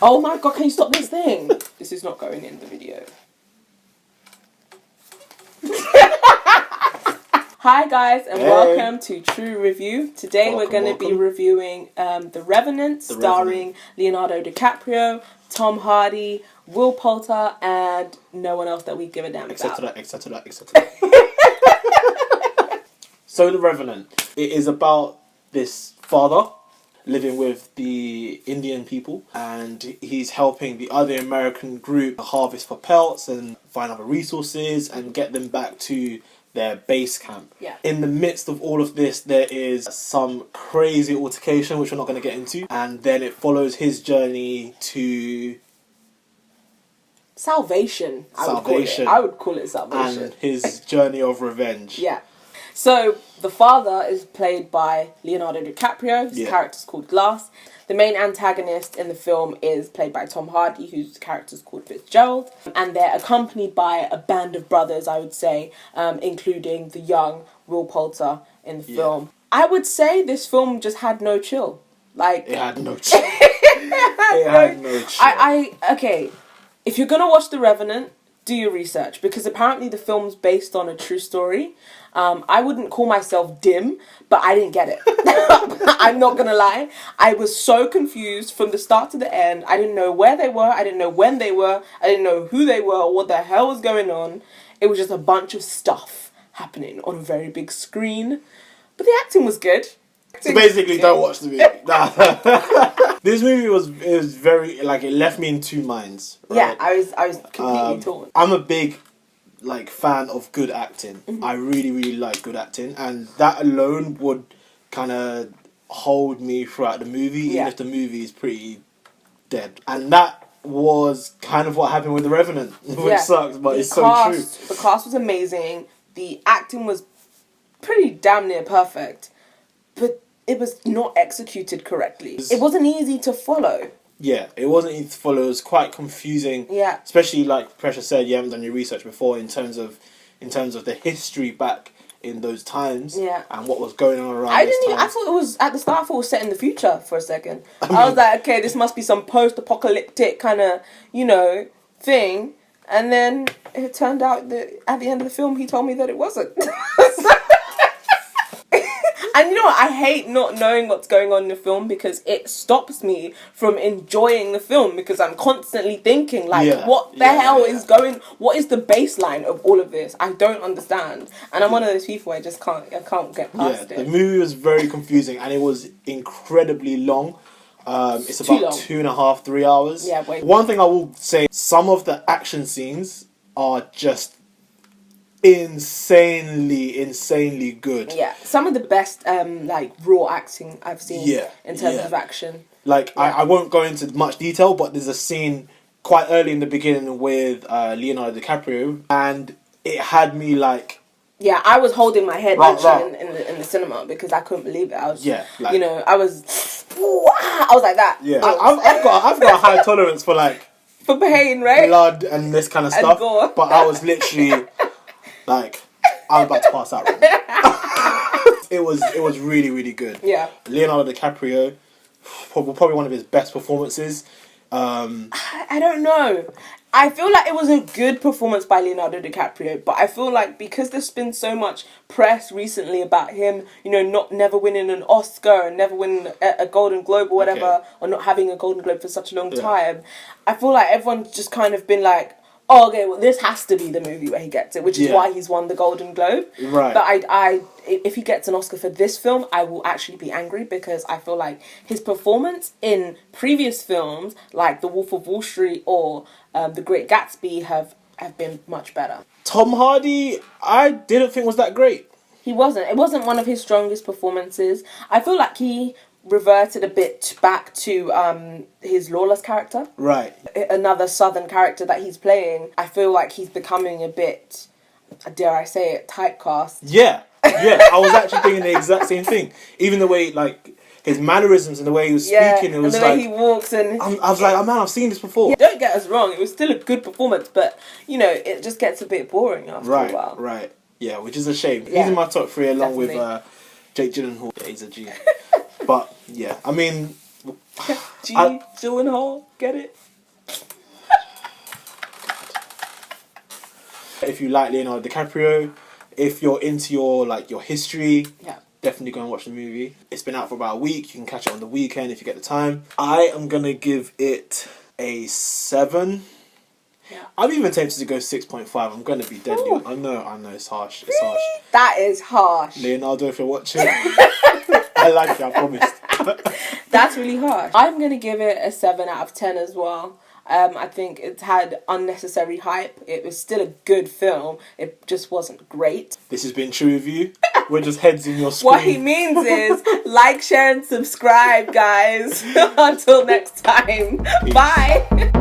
Oh my god, can you stop this thing? This is not going in the video. Hi guys, and welcome to Trew Review. Today we're going to be reviewing The Revenant, starring Leonardo Dicaprio, Tom Hardy, Will Poulter, and no one else that we give a damn about. Etc. So The Revenant, it is about this father living with the Indian people, and he's helping the other American group harvest for pelts and find other resources and get them back to their base camp. Yeah. In the midst of all of this, there is some crazy altercation, which we're not going to get into, and then it follows his journey to salvation. I would call it salvation. And his journey of revenge. Yeah. So the father is played by Leonardo Dicaprio. His character's called Glass. The main antagonist in the film is played by Tom Hardy, whose character's called Fitzgerald. And they're accompanied by a band of brothers, I would say, including the young Will Poulter in the film. I would say this film just had no chill. Like, it had no chill. It had no chill. Okay, if you're going to watch The Revenant, do your research, because apparently the film's based on a true story. I wouldn't call myself dim, but I didn't get it. I'm not gonna lie. I was so confused from the start to the end. I didn't know where they were. I didn't know when they were. I didn't know who they were or what the hell was going on. It was just a bunch of stuff happening on a very big screen. But the acting was good. So basically, don't watch the movie. This movie was very, it left me in two minds. Right? Yeah, I was completely torn. I'm a big fan of good acting. Mm-hmm. I really, really like good acting, and that alone would kind of hold me throughout the movie, even if the movie is pretty dead. And that was kind of what happened with The Revenant, which sucks, but it's so true. The cast was amazing. The acting was pretty damn near perfect, but it was not executed correctly. It wasn't easy to follow. Yeah, it wasn't easy to follow. It was quite confusing. Yeah. Especially, like Precious said, you haven't done your research before in terms of the history back in those times. Yeah. And what was going on around I thought it was, at the start, I thought it was set in the future for a second. I was like, okay, this must be some post-apocalyptic kind of, thing. And then it turned out that at the end of the film, he told me that it wasn't. And you know what? I hate not knowing what's going on in the film, because it stops me from enjoying the film, because I'm constantly thinking, what the hell is going... What is the baseline of all of this? I don't understand. And I'm one of those people, I can't get past it. The movie was very confusing, and it was incredibly long. It's about 2.5, 3 hours. Yeah, wait. One thing I will say, some of the action scenes are just insanely good. Yeah, some of the best raw acting I've seen in terms of action. I won't go into much detail, but there's a scene quite early in the beginning with Leonardo DiCaprio, and it had me yeah, I was holding my head in the cinema, because I couldn't believe it. I was I was like that. Yeah, I've got a high tolerance for for pain, right? Blood and this kind of stuff. Gore. But I was literally I was about to pass out. It was really, really good. Yeah. Leonardo DiCaprio, probably one of his best performances. I don't know. I feel like it was a good performance by Leonardo DiCaprio, but I feel like because there's been so much press recently about him, never winning an Oscar and never winning a Golden Globe or whatever, or not having a Golden Globe for such a long time, I feel like everyone's just kind of been like, oh, okay, well, this has to be the movie where he gets it, which is why he's won the Golden Globe. Right. But if he gets an Oscar for this film, I will actually be angry, because I feel like his performance in previous films, like The Wolf of Wall Street or The Great Gatsby, have been much better. Tom Hardy, I didn't think was that great. He wasn't. It wasn't one of his strongest performances. I feel like he reverted a bit back to his Lawless character. Right. Another Southern character that he's playing. I feel like he's becoming a bit, dare I say it, typecast. Yeah. I was actually thinking the exact same thing. Even the way, his mannerisms and the way he was speaking, it was and the way he walks, and I was like, oh man, I've seen this before. Yeah, don't get us wrong, it was still a good performance, but it just gets a bit boring after a while. Right. Yeah, which is a shame. He's in my top 3 along with Jake Gyllenhaal. Yeah, he's a G. But yeah, I mean, Gyllenhaal, get it? If you like Leonardo DiCaprio, if you're into your history, definitely go and watch the movie. It's been out for about a week. You can catch it on the weekend if you get the time. I am gonna give it a 7. Yeah. I'm even tempted to go 6.5. I'm gonna be deadly. I know, it's harsh. It's harsh. That is harsh. Leonardo, if you're watching, I like you, I promised. That's really harsh. I'm gonna give it a 7 out of 10 as well. I think it had unnecessary hype. It was still a good film. It just wasn't great. This has been Trew with you. We're just heads in your screen. What he means is like, share, and subscribe, guys. Until next time. Peace. Bye.